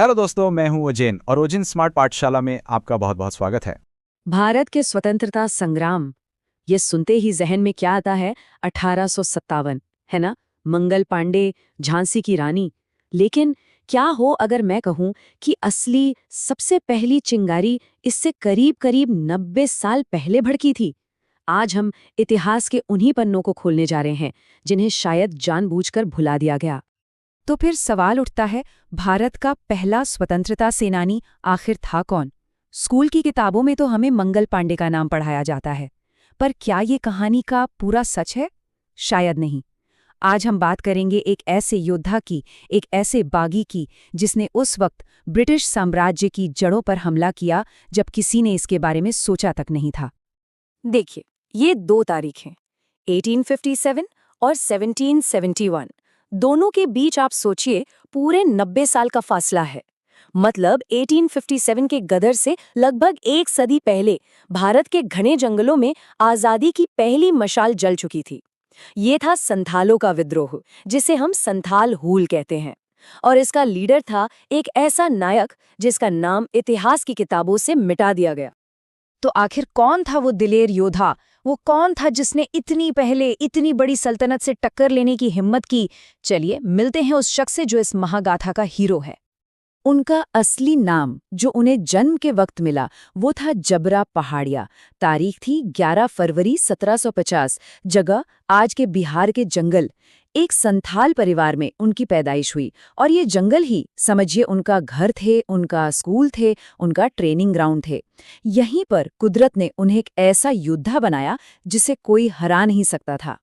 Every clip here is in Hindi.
हेलो दोस्तों, मैं हूं ओजेन और ओजेन स्मार्ट पाठशाला में आपका बहुत बहुत स्वागत है। भारत के स्वतंत्रता संग्राम, ये सुनते ही जहन में क्या आता है? 1857, है ना? मंगल पांडे, झांसी की रानी। लेकिन क्या हो अगर मैं कहूं कि असली सबसे पहली चिंगारी इससे करीब करीब 90 साल पहले भड़की थी। आज हम इतिहास के उन्हीं पन्नों को खोलने जा रहे हैं जिन्हें शायद जानबूझकर भुला दिया गया। तो फिर सवाल उठता है, भारत का पहला स्वतंत्रता सेनानी आखिर था कौन? स्कूल की किताबों में तो हमें मंगल पांडे का नाम पढ़ाया जाता है, पर क्या ये कहानी का पूरा सच है? शायद नहीं। आज हम बात करेंगे एक ऐसे योद्धा की, एक ऐसे बागी की, जिसने उस वक्त ब्रिटिश साम्राज्य की जड़ों पर हमला किया जब किसी ने इसके बारे में सोचा तक नहीं था। देखिए, ये दो तारीखें 1857 और 1771, दोनों के बीच आप सोचिए पूरे 90 साल का फासला है। मतलब 1857 के गदर से लगभग एक सदी पहले भारत के घने जंगलों में आजादी की पहली मशाल जल चुकी थी। ये था संथालों का विद्रोह, जिसे हम संथाल हूल कहते हैं। और इसका लीडर था एक ऐसा नायक जिसका नाम इतिहास की किताबों से मिटा दिया गया। तो आखिर कौन था वो दिलेर योद्धा? वो कौन था जिसने इतनी पहले इतनी बड़ी सल्तनत से टक्कर लेने की हिम्मत की? चलिए मिलते हैं उस शख्स से जो इस महागाथा का हीरो है। उनका असली नाम जो उन्हें जन्म के वक्त मिला वो था जबरा पहाड़िया। तारीख थी 11 फरवरी 1750। जगह आज के बिहार के जंगल। एक संथाल परिवार में उनकी पैदाइश हुई और ये जंगल ही समझिए उनका घर थे, उनका स्कूल थे, उनका ट्रेनिंग ग्राउंड थे। यहीं पर कुदरत ने उन्हें एक ऐसा योद्धा बनाया जिसे कोई हरा नहीं सकता था।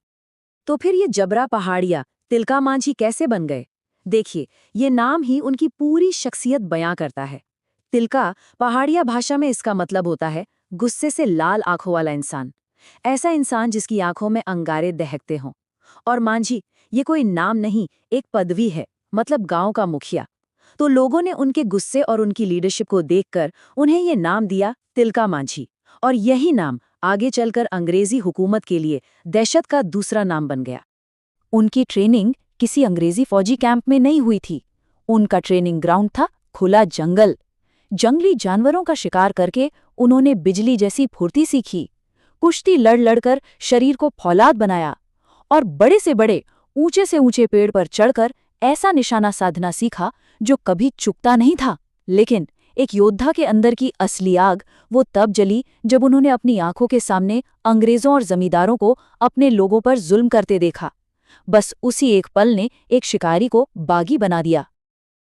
तो फिर ये जबरा पहाड़िया तिलका मांझी कैसे बन गए? देखिए, ये नाम ही उनकी पूरी शख्सियत बयां करता है। तिलका पहाड़िया भाषा में इसका मतलब होता है गुस्से से लाल आंखों वाला इंसान। ऐसा इंसान जिसकी आंखों में अंगारे दहकते हों। और मांझी, ये कोई नाम नहीं, एक पदवी है, मतलब गांव का मुखिया। तो लोगों ने उनके गुस्से और उनकी लीडरशिप को देखकर उन्हें ये नाम दिया तिलका मांझी। और यही नाम आगे चलकर अंग्रेजी हुकूमत के लिए दहशत का दूसरा नाम बन गया। उनकी ट्रेनिंग किसी अंग्रेजी फौजी कैंप में नहीं हुई थी। उनका ट्रेनिंग ग्राउंड था खुला जंगल। जंगली जानवरों का शिकार करके उन्होंने बिजली जैसी फुर्ती सीखी। कुश्ती लड़ लड़कर शरीर को फौलाद बनाया और बड़े से बड़े, ऊंचे से ऊंचे पेड़ पर चढ़कर ऐसा निशाना साधना सीखा जो कभी चुकता नहीं था। लेकिन एक योद्धा के अंदर की असली आग वो तब जली जब उन्होंने अपनी आंखों के सामने अंग्रेजों और जमींदारों को अपने लोगों पर जुल्म करते देखा। बस उसी एक पल ने एक शिकारी को बागी बना दिया।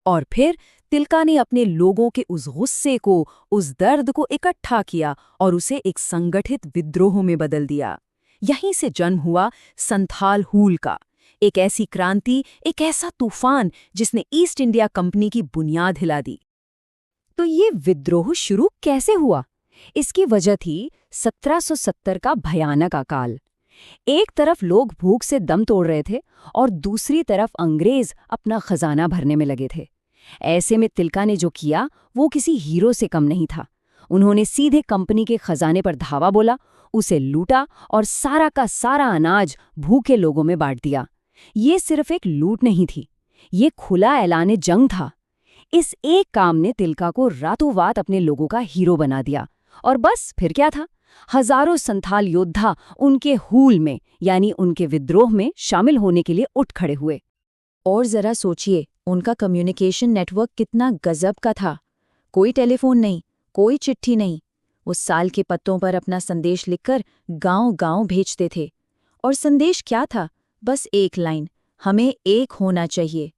और फिर तिलका ने अपने लोगों के उस गुस्से को, उस दर्द को इकट्ठा किया और उसे एक संगठित विद्रोह में बदल दिया। यहीं से जन्म हुआ संथाल हूल का। एक ऐसी क्रांति, एक ऐसा तूफान जिसने ईस्ट इंडिया कंपनी की बुनियाद हिला दी। तो ये विद्रोह शुरू कैसे हुआ? इसकी वजह थी 1770 का भयानक अकाल। एक तरफ लोग भूख से दम तोड़ रहे थे और दूसरी तरफ अंग्रेज अपना खजाना भरने में लगे थे। ऐसे में तिलका ने जो किया वो किसी हीरो से कम नहीं था। उन्होंने सीधे कंपनी के खजाने पर धावा बोला, उसे लूटा और सारा का सारा अनाज भूखे लोगों में बांट दिया। ये सिर्फ एक लूट नहीं थी, ये खुला ऐलान जंग था। इस एक काम ने तिलका को रातों रात अपने लोगों का हीरो बना दिया। और बस फिर क्या था? हजारों संथाल योद्धा उनके हूल में यानी उनके विद्रोह में शामिल होने के लिए उठ खड़े हुए। और जरा सोचिए, उनका कम्युनिकेशन नेटवर्क कितना गजब का था। कोई टेलीफोन नहीं, कोई चिट्ठी नहीं। वो साल के पत्तों पर अपना संदेश लिखकर गांव-गांव भेजते थे। और संदेश क्या था? बस एक लाइन, हमें एक होना चाहिए।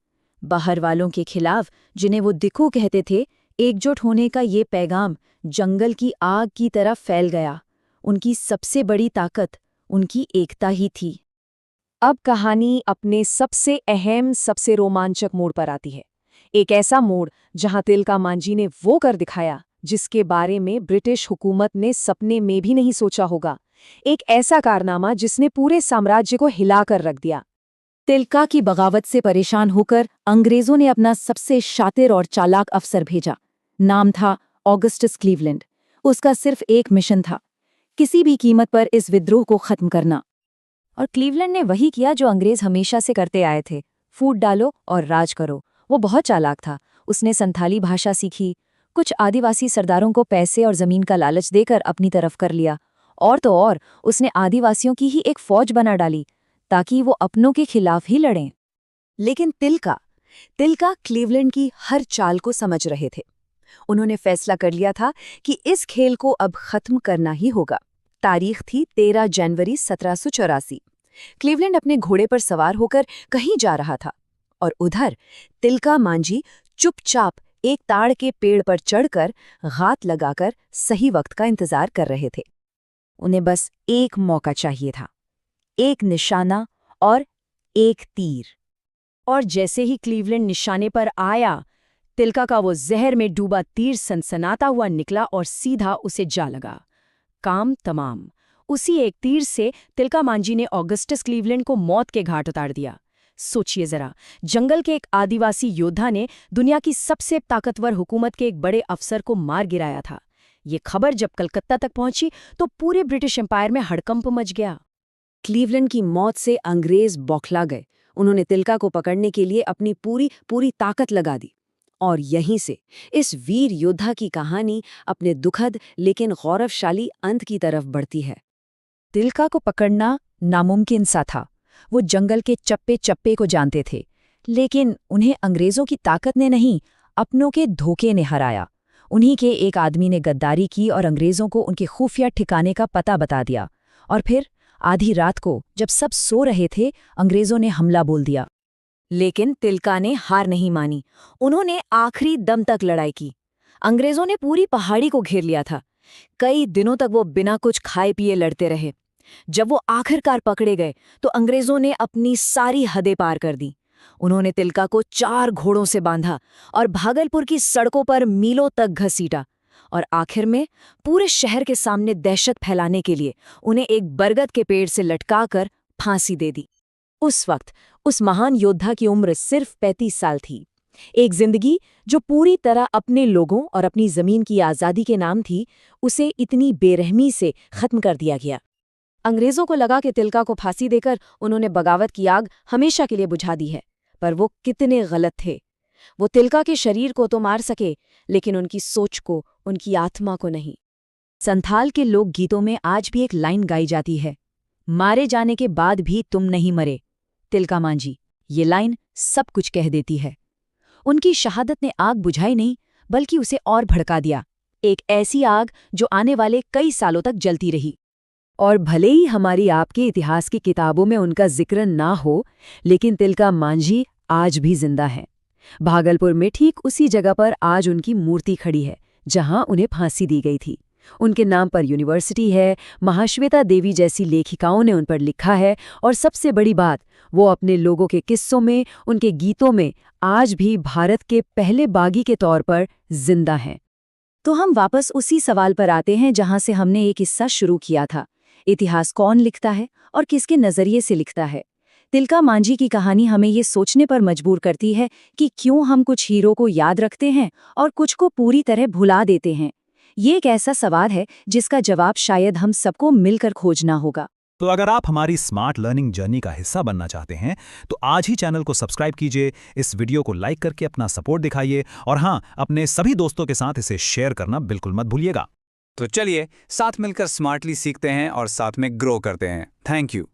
बाहर वालों के खिलाफ, जिन्हें वो दिक्कू कहते थे, एकजुट होने का ये पैगाम जंगल की आग की तरह फैल गया। उनकी सबसे बड़ी ताकत उनकी एकता ही थी। अब कहानी अपने सबसे अहम, सबसे रोमांचक मोड़ पर आती है। एक ऐसा मोड़ जहां तिलका मांझी ने वो कर दिखाया जिसके बारे में ब्रिटिश हुकूमत ने सपने में भी नहीं सोचा होगा। एक ऐसा कारनामा जिसने पूरे साम्राज्य को हिलाकर रख दिया। तिलका की बगावत से परेशान होकर अंग्रेजों ने अपना सबसे शातिर और चालाक अफसर भेजा। नाम था ऑगस्टस क्लीवलैंड। उसका सिर्फ एक मिशन था, किसी भी कीमत पर इस विद्रोह को खत्म करना। और क्लीवलैंड ने वही किया जो अंग्रेज हमेशा से करते आए थे, फूट डालो और राज करो। वो बहुत चालाक था। उसने संथाली भाषा सीखी, कुछ आदिवासी सरदारों को पैसे और जमीन का लालच देकर अपनी तरफ कर लिया, और तो और उसने आदिवासियों की ही एक फौज बना डाली ताकि वो अपनों के खिलाफ ही लड़ें। लेकिन तिलका क्लीवलैंड की हर चाल को समझ रहे थे। उन्होंने फैसला कर लिया था कि इस खेल को अब खत्म करना ही होगा। तारीख थी 13 जनवरी 1784। क्लीवलैंड अपने घोड़े पर सवार होकर कहीं जा रहा था और उधर तिलका मांझी चुपचाप एक ताड़ के पेड़ पर चढ़कर घात लगाकर सही वक्त का इंतजार कर रहे थे। उन्हें बस एक मौका चाहिए था, एक निशाना और एक तीर। और जैसे ही क्लीवलैंड निशाने पर आया, तिलका का वो जहर में डूबा तीर सनसनाता हुआ निकला और सीधा उसे जा लगा। काम तमाम। उसी एक तीर से तिलका मांझी ने ऑगस्टस क्लीवलैंड को मौत के घाट उतार दिया। सोचिए जरा, जंगल के एक आदिवासी योद्धा ने दुनिया की सबसे ताकतवर हुकूमत के एक बड़े अफसर को मार गिराया था। ये खबर जब कलकत्ता तक पहुंची तो पूरे ब्रिटिश एम्पायर में हड़कंप मच गया। क्लीवलैंड की मौत से अंग्रेज बौखला गए। उन्होंने तिलका को पकड़ने के लिए अपनी पूरी ताकत लगा दी। और यहीं से इस वीर योद्धा की कहानी अपने दुखद लेकिन गौरवशाली अंत की तरफ बढ़ती है। तिलका को पकड़ना नामुमकिन सा था। वो जंगल के चप्पे चप्पे को जानते थे, लेकिन उन्हें अंग्रेजों की ताकत ने नहीं, अपनों के धोखे ने हराया। उन्हीं के एक आदमी ने गद्दारी की और अंग्रेजों को उनके खुफिया ठिकाने का पता बता दिया। और फिर आधी रात को जब सब सो रहे थे, अंग्रेजों ने हमला बोल दिया। लेकिन तिलका ने हार नहीं मानी। उन्होंने आखिरी दम तक लड़ाई की। अंग्रेजों ने पूरी पहाड़ी को घेर लिया था। कई दिनों तक वो बिना कुछ खाए पिए लड़ते रहे। जब वो आखिरकार पकड़े गए तो अंग्रेजों ने अपनी सारी हदें पार कर दी। उन्होंने तिलका को 4 घोड़ों से बांधा और भागलपुर की सड़कों पर मीलों तक घसीटा और आखिर में पूरे शहर के सामने दहशत फैलाने के लिए उन्हें एक बरगद के पेड़ से लटकाकर फांसी दे दी। उस वक्त उस महान योद्धा की उम्र सिर्फ 35 साल थी। एक जिंदगी जो पूरी तरह अपने लोगों और अपनी जमीन की आज़ादी के नाम थी, उसे इतनी बेरहमी से खत्म कर दिया गया। अंग्रेजों को लगा कि तिलका को फांसी देकर उन्होंने बगावत की आग हमेशा के लिए बुझा दी है, पर वो कितने गलत थे। वो तिलका के शरीर को तो मार सके, लेकिन उनकी सोच को, उनकी आत्मा को नहीं। संथाल के लोक गीतों में आज भी एक लाइन गाई जाती है, मारे जाने के बाद भी तुम नहीं मरे, तिलका मांझी। ये लाइन सब कुछ कह देती है। उनकी शहादत ने आग बुझाई नहीं, बल्कि उसे और भड़का दिया। एक ऐसी आग जो आने वाले कई सालों तक जलती रही। और भले ही हमारी आपके इतिहास की किताबों में उनका जिक्र ना हो, लेकिन तिलका मांझी आज भी जिंदा है। भागलपुर में ठीक उसी जगह पर आज उनकी मूर्ति खड़ी है जहां उन्हें फांसी दी गई थी। उनके नाम पर यूनिवर्सिटी है, महाश्वेता देवी जैसी लेखिकाओं ने उन पर लिखा है, और सबसे बड़ी बात, वो अपने लोगों के किस्सों में, उनके गीतों में आज भी भारत के पहले बागी के तौर पर जिंदा हैं। तो हम वापस उसी सवाल पर आते हैं जहां से हमने एक किस्सा शुरू किया था। इतिहास कौन लिखता है और किसके नजरिए से लिखता है? तिलका मांझी की कहानी हमें ये सोचने पर मजबूर करती है कि क्यों हम कुछ हीरो को याद रखते हैं और कुछ को पूरी तरह भुला देते हैं। ये एक ऐसा सवाल है जिसका जवाब शायद हम सबको मिलकर खोजना होगा। तो अगर आप हमारी स्मार्ट लर्निंग जर्नी का हिस्सा बनना चाहते हैं तो आज ही चैनल को सब्सक्राइब कीजिए, इस वीडियो को लाइक करके अपना सपोर्ट दिखाइए, और हाँ, अपने सभी दोस्तों के साथ इसे शेयर करना बिल्कुल मत भूलिएगा। तो चलिए साथ मिलकर स्मार्टली सीखते हैं और साथ में ग्रो करते हैं। Thank you.